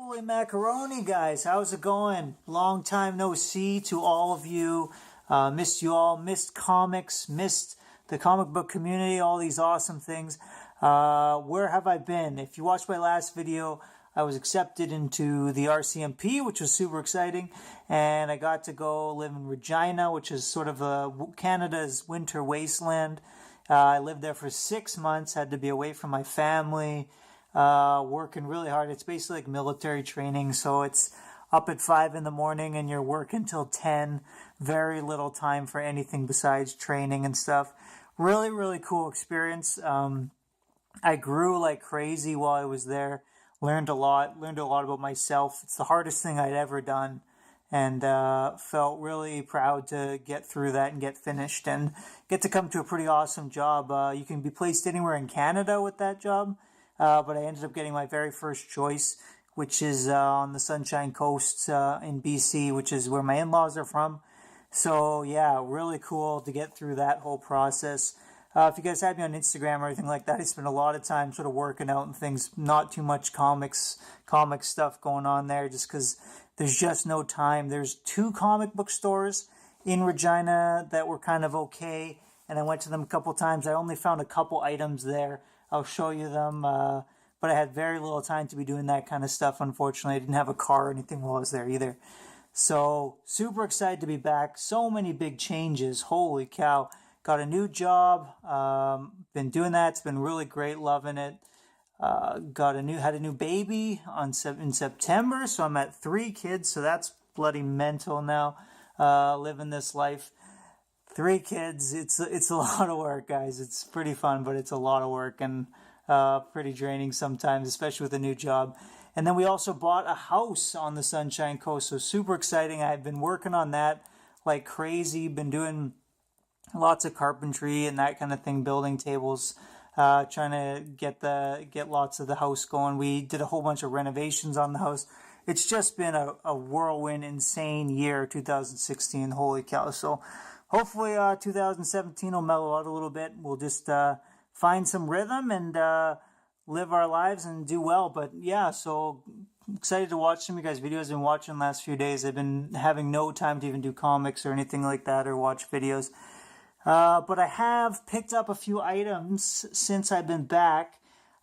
Holy macaroni, guys. How's it going? Long time no see to all of you. Missed you all. Missed comics. Missed the comic book community. All these awesome things. Where have I been? If you watched my last video, I was accepted into the RCMP, which was super exciting. And I got to go live in Regina, which is sort of Canada's winter wasteland. I lived there for 6 months. Had to be away from my family. Working really hard. It's basically like military training, so it's up at 5 in the morning and you're working till 10. Very little time for anything besides training and stuff. Really, really cool experience. I grew like crazy while I was there. Learned a lot about myself. It's the hardest thing I'd ever done, and felt really proud to get through that and get finished and get to come to a pretty awesome job. You can be placed anywhere in Canada with that job. But I ended up getting my very first choice, which is on the Sunshine Coast in BC, which is where my in-laws are from. So yeah, really cool to get through that whole process. If you guys had me on Instagram or anything like that, I spent a lot of time sort of working out and things. Not too much comic stuff going on there, just because there's just no time. There's 2 comic book stores in Regina that were kind of okay, and I went to them a couple times. I only found a couple items there. I'll show you them, but I had very little time to be doing that kind of stuff, unfortunately. I didn't have a car or anything while I was there either. So, super excited to be back. So many big changes. Holy cow. Got a new job. Been doing that. It's been really great. Loving it. Had a new baby in September, so I'm at 3 kids, so that's bloody mental now, living this life. 3 kids, it's a lot of work, guys. It's pretty fun, but it's a lot of work and pretty draining sometimes, especially with a new job. And then we also bought a house on the Sunshine Coast, so super exciting. I've been working on that like crazy, been doing lots of carpentry and that kind of thing, building tables, trying to get lots of the house going. We did a whole bunch of renovations on the house. It's just been a whirlwind, insane year, 2016. Holy cow. So hopefully 2017 will mellow out a little bit. We'll just find some rhythm and live our lives and do well. But yeah, so excited to watch some of you guys' videos. I've been watching the last few days. I've been having no time to even do comics or anything like that or watch videos. But I have picked up a few items since I've been back.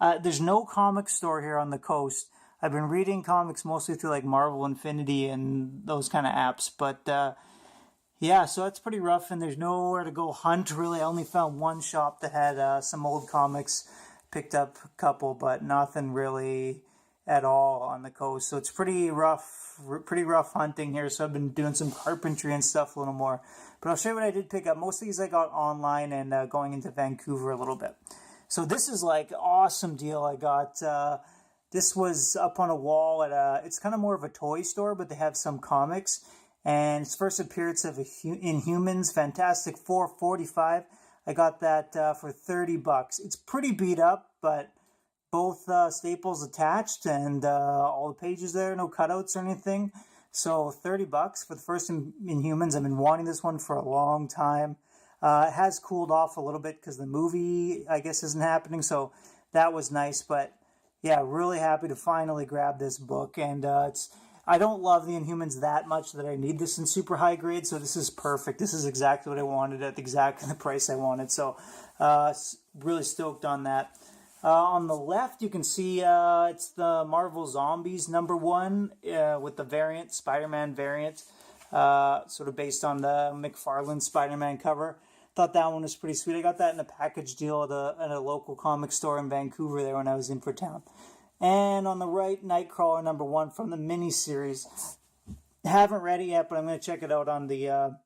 There's no comic store here on the coast. I've been reading comics mostly through like Marvel Infinity and those kind of apps. But yeah, so that's pretty rough, and there's nowhere to go hunt, really. I only found one shop that had some old comics. Picked up a couple, but nothing really at all on the coast. So it's pretty rough hunting here. So I've been doing some carpentry and stuff a little more. But I'll show you what I did pick up. Most of these I got online and going into Vancouver a little bit. So this is like awesome deal I got. This was up on a wall at it's kind of more of a toy store, but they have some comics. And its first appearance of Inhumans, Fantastic Four 45. I got that for $30. It's pretty beat up, but both staples attached and all the pages there, no cutouts or anything. So $30 for the first Inhumans. I've been wanting this one for a long time. It has cooled off a little bit because the movie, I guess, isn't happening. So that was nice. But yeah, really happy to finally grab this book. And I don't love the Inhumans that much that I need this in super high grade. So this is perfect. This is exactly what I wanted at exactly the price I wanted. So really stoked on that. On the left, you can see it's the Marvel Zombies #1 with the variant, Spider-Man variant, sort of based on the McFarlane Spider-Man cover. Thought that one was pretty sweet. I got that in a package deal at a local comic store in Vancouver there when I was in for town. And on the right, Nightcrawler #1 from the miniseries. Haven't read it yet, but I'm going to check it out on the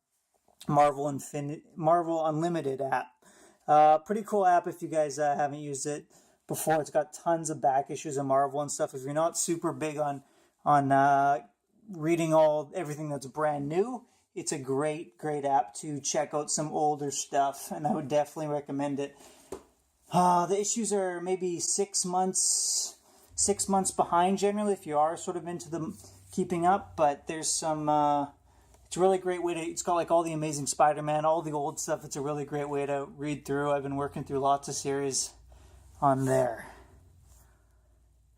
Marvel Unlimited app. Pretty cool app if you guys haven't used it before. It's got tons of back issues of Marvel and stuff. If you're not super big on reading everything that's brand new, it's a great app to check out some older stuff, and I would definitely recommend it. The issues are maybe 6 months behind generally if you are sort of into the keeping up, but there's some it's a really great way to, it's got like all the Amazing Spider-Man, all the old stuff. It's a really great way to read through. I've been working through lots of series on there.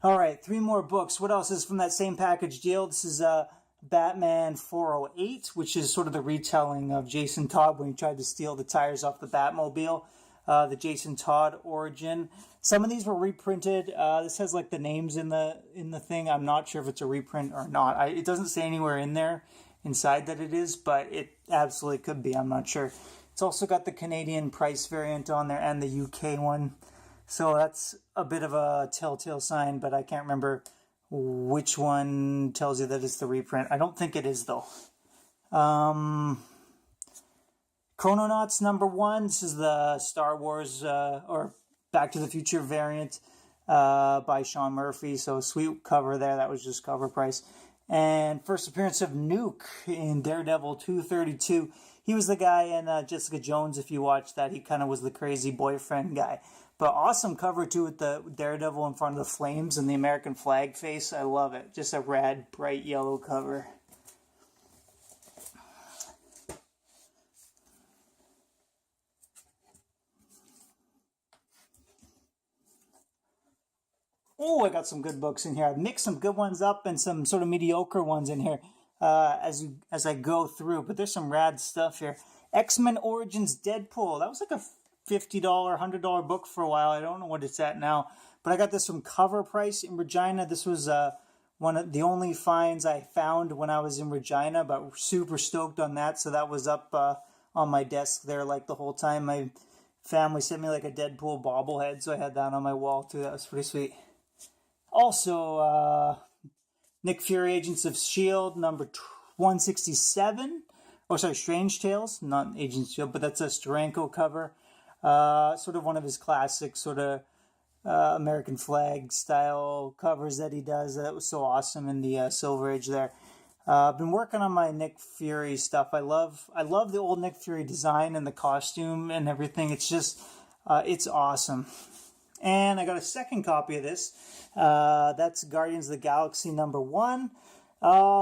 All right, 3 more books. What else is from that same package deal? This is Batman 408, which is sort of the retelling of Jason Todd when he tried to steal the tires off the Batmobile. The Jason Todd origin. Some of these were reprinted. This has like the names in the thing. I'm not sure if it's a reprint or not. It doesn't say anywhere in there inside that it is, but it absolutely could be. I'm not sure. It's also got the Canadian price variant on there and the UK one. So that's a bit of a telltale sign, but I can't remember which one tells you that it's the reprint. I don't think it is, though. Chrononauts #1. This is the Star Wars or Back to the Future variant by Sean Murphy. So sweet cover there. That was just cover price. And first appearance of Nuke in Daredevil 232. He was the guy in Jessica Jones, if you watched that. He kind of was the crazy boyfriend guy. But awesome cover, too, with the Daredevil in front of the flames and the American flag face. I love it. Just a rad, bright yellow cover. Oh, I got some good books in here. I've mixed some good ones up and some sort of mediocre ones in here as I go through. But there's some rad stuff here. X-Men Origins Deadpool. That was like a $50, $100 book for a while. I don't know what it's at now. But I got this from Cover Price in Regina. This was one of the only finds I found when I was in Regina, but super stoked on that. So that was up on my desk there like the whole time. My family sent me like a Deadpool bobblehead, so I had that on my wall too. That was pretty sweet. Also, Nick Fury, Agents of S.H.I.E.L.D., number 167. Oh, sorry, Strange Tales, not Agents of S.H.I.E.L.D., but that's a Steranko cover. Sort of one of his classic sort of American flag style covers that he does. That was so awesome in the Silver Age there. I've been working on my Nick Fury stuff. I love the old Nick Fury design and the costume and everything. It's just, it's awesome. And I got a second copy of this. That's Guardians of the Galaxy #1.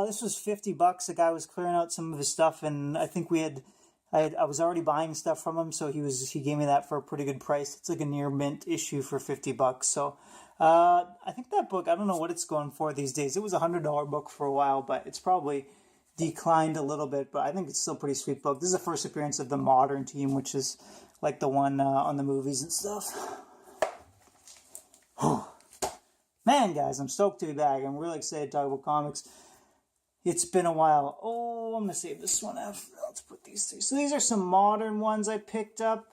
This was $50. The guy was clearing out some of his stuff, and I think I was already buying stuff from him, so he gave me that for a pretty good price. It's like a near mint issue for $50. So I think that book, I don't know what it's going for these days. It was a $100 book for a while, but it's probably declined a little bit, but I think it's still a pretty sweet book. This is the first appearance of the Modern Team, which is like the one on the movies and stuff. Man, guys, I'm stoked to be back. I'm really excited to talk about comics. It's been a while. Oh, I'm going to save this one out. Let's put these three. So these are some modern ones I picked up.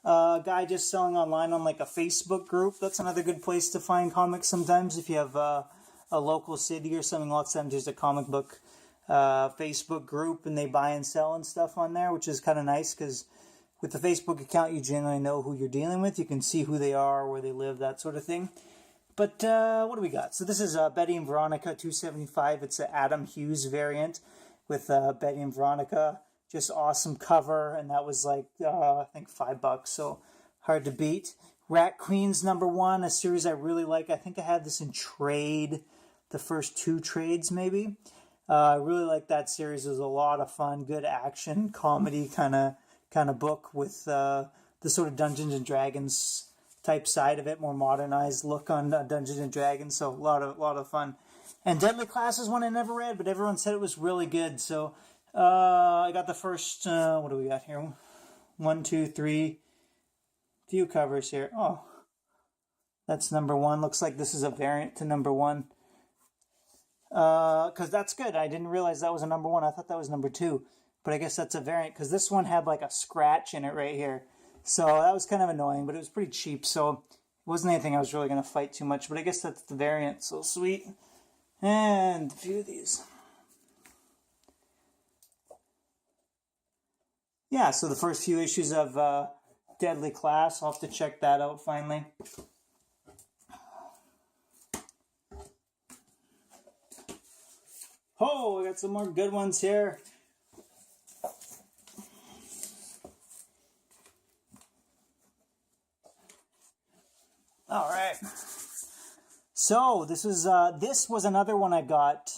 A guy just selling online on like a Facebook group. That's another good place to find comics sometimes if you have a local city or something. Lots of times there's a comic book Facebook group and they buy and sell and stuff on there, which is kind of nice because with the Facebook account, you generally know who you're dealing with. You can see who they are, where they live, that sort of thing. But what do we got? So this is Betty and Veronica 275. It's an Adam Hughes variant with Betty and Veronica. Just awesome cover, and that was like, I think $5, so hard to beat. Rat Queens #1, a series I really like. I think I had this in trade, the first 2 trades maybe. I really like that series. It was a lot of fun, good action, comedy kind of book with the sort of Dungeons and Dragons type side of it, more modernized look on Dungeons and Dragons, so a lot of fun. And Deadly Class is one I never read, but everyone said it was really good. So I got the first. What do we got here? 1, 2, 3. Few covers here. Oh, that's #1. Looks like this is a variant to #1. Because that's good. I didn't realize that was a #1. I thought that was #2. But I guess that's a variant because this one had like a scratch in it right here. So that was kind of annoying, but it was pretty cheap, so it wasn't anything I was really going to fight too much, but I guess that's the variant, so sweet. And a few of these. Yeah, so the first few issues of Deadly Class, I'll have to check that out finally. Oh, I got some more good ones here. All right. So this was another one I got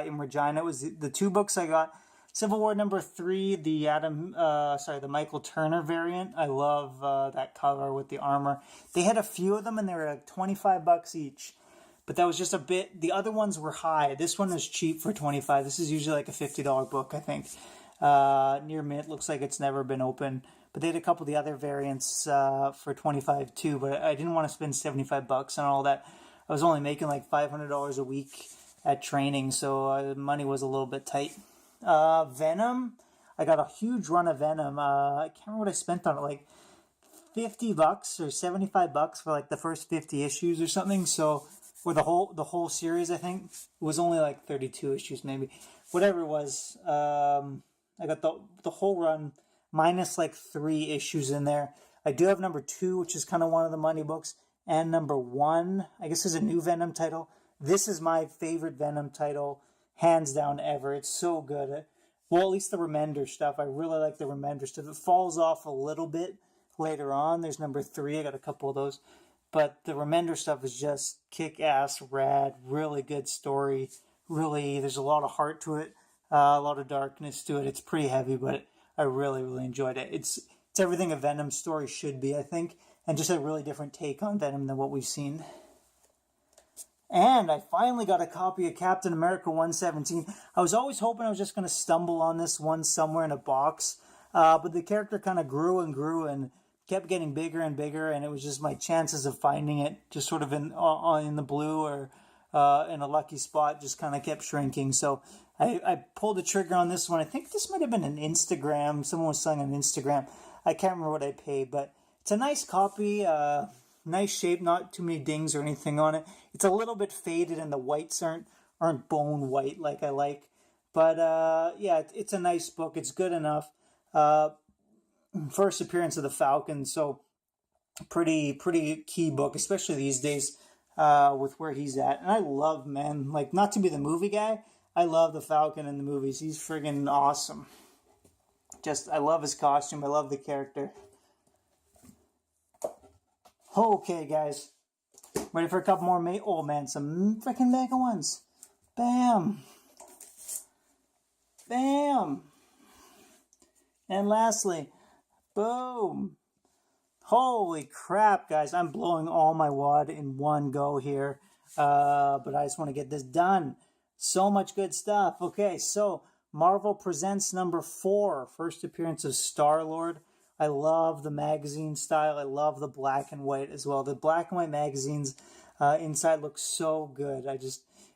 in Regina. It was the 2 books I got. Civil War #3, the Michael Turner variant. I love that cover with the armor. They had a few of them and they were like $25 each. but that was just a bit. The other ones were high. This one is cheap for 25. This is usually like a $50 book, I think. Near mint, looks like it's never been open. But they had a couple of the other variants for 25 too. But I didn't want to spend $75 on all that. I was only making like $500 a week at training, so money was a little bit tight. Venom, I got a huge run of Venom. I can't remember what I spent on it, like $50 or $75 for like the first 50 issues or something. So, or the whole series, I think it was only like 32 issues, maybe, whatever it was. I got the whole run minus like 3 issues in there. I do have number 2, which is kind of one of the money books, and number 1, I guess, is a new Venom title. This is my favorite Venom title, hands down, ever. It's so good. Well, at least the Remender stuff. I really like the Remender stuff. It falls off a little bit later on. There's number 3. I got a couple of those. But the Remender stuff is just kick-ass, rad, really good story. Really, there's a lot of heart to it, a lot of darkness to it. It's pretty heavy, but I really, really enjoyed it. It's everything a Venom story should be, I think, and just a really different take on Venom than what we've seen. And I finally got a copy of Captain America 117. I was always hoping I was just going to stumble on this one somewhere in a box, but the character kind of grew and kept getting bigger and bigger, and it was just my chances of finding it just sort of in the blue or in a lucky spot just kind of kept shrinking. So I pulled the trigger on this one. I think this might have been an Instagram. Someone was selling on Instagram. I can't remember what I paid, but it's a nice copy. Nice shape, not too many dings or anything on it. It's a little bit faded, and the whites aren't bone white like I like. But yeah, it's a nice book. It's good enough. First appearance of the Falcon, so pretty key book, especially these days with where he's at. And I love, man, like, not to be the movie guy, I love the Falcon in the movies. He's friggin' awesome. Just, I love his costume. I love the character. Okay, guys. Ready for a couple more oh, man, some freaking mega ones. Bam. Bam. And lastly, boom. Holy crap, guys. I'm blowing all my wad in one go here. But I just want to get this done. So much good stuff. Okay, so Marvel Presents number 4. First appearance of Star-Lord. I love the magazine style. I love the black and white as well. The black and white magazines inside look so good.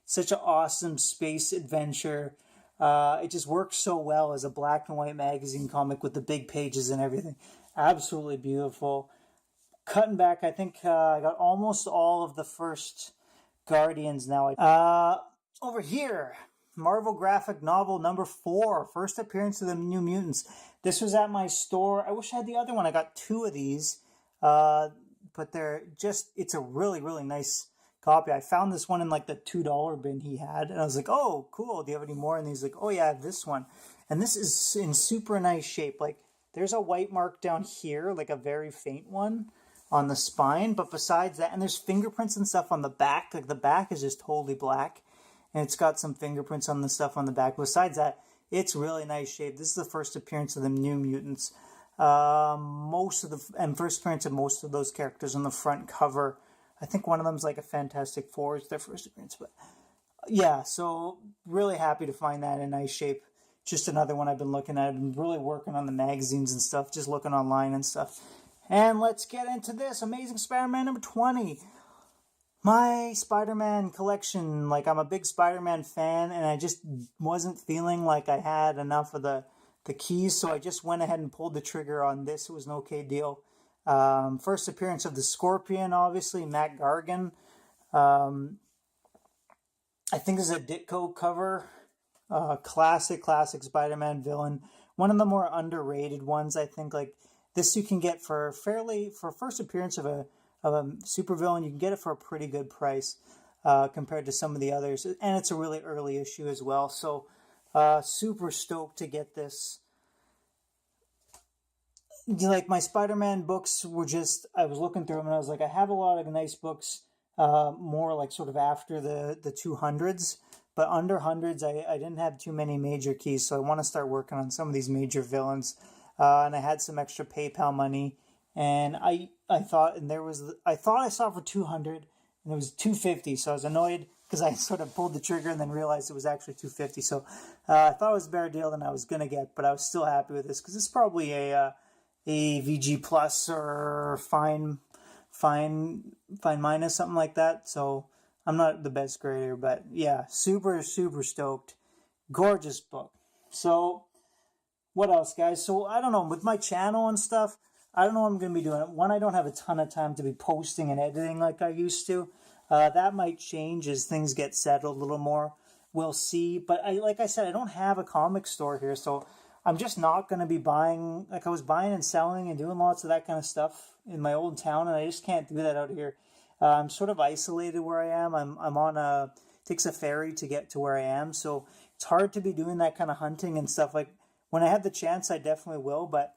Such an awesome space adventure. It just works so well as a black and white magazine comic with the big pages and everything. Absolutely beautiful. Cutting back, I think I got almost all of the first Guardians now. Over here, Marvel graphic novel number 4, first appearance of the New Mutants. This was at my store. I wish I had the other one. I got 2 of these, but it's a really, really nice copy. I found this one in like the $2 bin he had, and I was like, oh, cool. Do you have any more? And he's like, oh yeah, I have this one. And this is in super nice shape. Like, there's a white mark down here, like a very faint one on the spine, but besides that, and there's fingerprints and stuff on the back. Like, the back is just totally black, and it's got some fingerprints on the stuff on the back. Besides that, it's really nice shape. This is the first appearance of the New Mutants. First appearance of most of those characters on the front cover. I think one of them's like a Fantastic Four. It's their first appearance, but yeah. So really happy to find that in nice shape. Just another one I've been looking at. I've been really working on the magazines and stuff, just looking online and stuff. And let's get into this. Amazing Spider-Man number 20. My Spider-Man collection, like, I'm a big Spider-Man fan, and I just wasn't feeling like I had enough of the keys, so I just went ahead and pulled the trigger on this. It was an okay deal. First appearance of the Scorpion, obviously, Matt Gargan. I think this is a Ditko cover. Classic Spider-Man villain. One of the more underrated ones, I think. Like, this you can get for first appearance of a supervillain, you can get it for a pretty good price compared to some of the others. And it's a really early issue as well. So super stoked to get this. Like, my Spider-Man books were just, I was looking through them and I was like, I have a lot of nice books, more like sort of after the 200s. But under hundreds, I didn't have too many major keys. So I want to start working on some of these major villains. And I had some extra PayPal money. And I thought I saw for 200, and and it was $250. So I was annoyed because I sort of pulled the trigger and then realized it was actually $250. So I thought it was a better deal than I was gonna get, but I was still happy with this because it's probably a VG plus or fine minus, something like that. So I'm not the best grader, but yeah, super stoked. Gorgeous book. So what else, guys? So I don't know, with my channel and stuff, I don't know what I'm going to be doing. One, I don't have a ton of time to be posting and editing like I used to. That might change as things get settled a little more. We'll see. But like I said, I don't have a comic store here, so I'm just not going to be buying, like I was buying and selling and doing lots of that kind of stuff in my old town, and I just can't do that out here. I'm sort of isolated where I am. I'm on it takes a ferry to get to where I am, so it's hard to be doing that kind of hunting and stuff. Like when I have the chance, I definitely will, but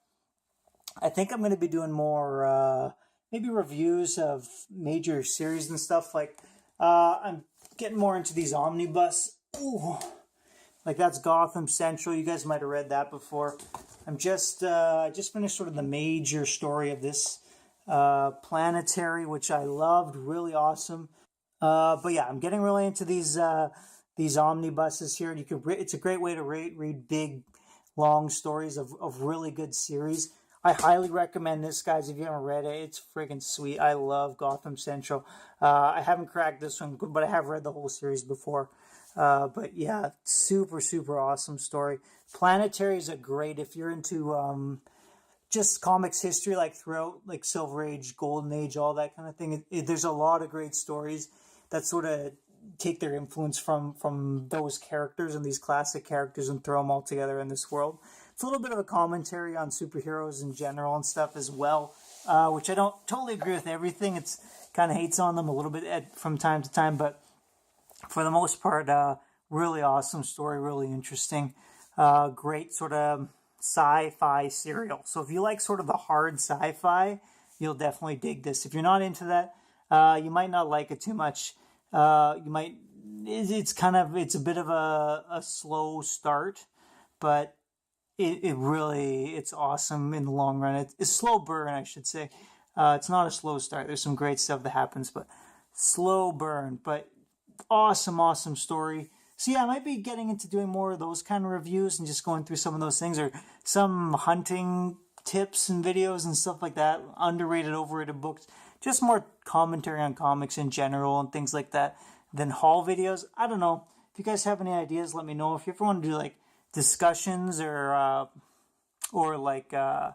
I think I'm going to be doing more maybe reviews of major series and stuff. Like I'm getting more into these omnibus. Ooh, like that's Gotham Central. You guys might have read that before. I just finished sort of the major story of this Planetary, which I loved, really awesome. But yeah, I'm getting really into these omnibuses here, and it's a great way to read big, long stories of really good series. I highly recommend this, guys. If you haven't read it, it's friggin' sweet. I love Gotham Central. I haven't cracked this one, but I have read the whole series before. But yeah, super awesome story. Planetary is a great, if you're into just comics history, like throughout like Silver Age, Golden Age, all that kind of thing. There's a lot of great stories that sort of take their influence from those characters and these classic characters and throw them all together in this world. It's a little bit of a commentary on superheroes in general and stuff as well, which I don't totally agree with everything. It's kind of hates on them a little bit from time to time, but for the most part, really awesome story, really interesting, great sort of sci-fi serial. So if you like sort of the hard sci-fi, you'll definitely dig this. If you're not into that, you might not like it too much. It's a bit of a slow start, but it's awesome in the long run. It's a slow burn, I should say. It's not a slow start. There's some great stuff that happens, but slow burn, but awesome story. So yeah, I might be getting into doing more of those kind of reviews and just going through some of those things, or some hunting tips and videos and stuff like that, underrated, overrated books, just more commentary on comics in general and things like that than haul videos. I don't know. If you guys have any ideas, let me know. If you ever want to do like discussions or like the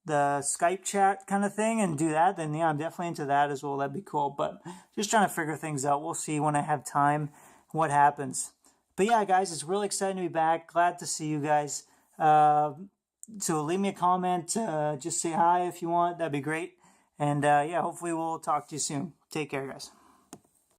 Skype chat kind of thing and do that, then yeah, I'm definitely into that as well. That'd be cool. But just trying to figure things out. We'll see when I have time what happens. But yeah, guys, it's really exciting to be back. Glad to see you guys. So leave me a comment. Just say hi if you want. That'd be great. And yeah, hopefully we'll talk to you soon. Take care, guys.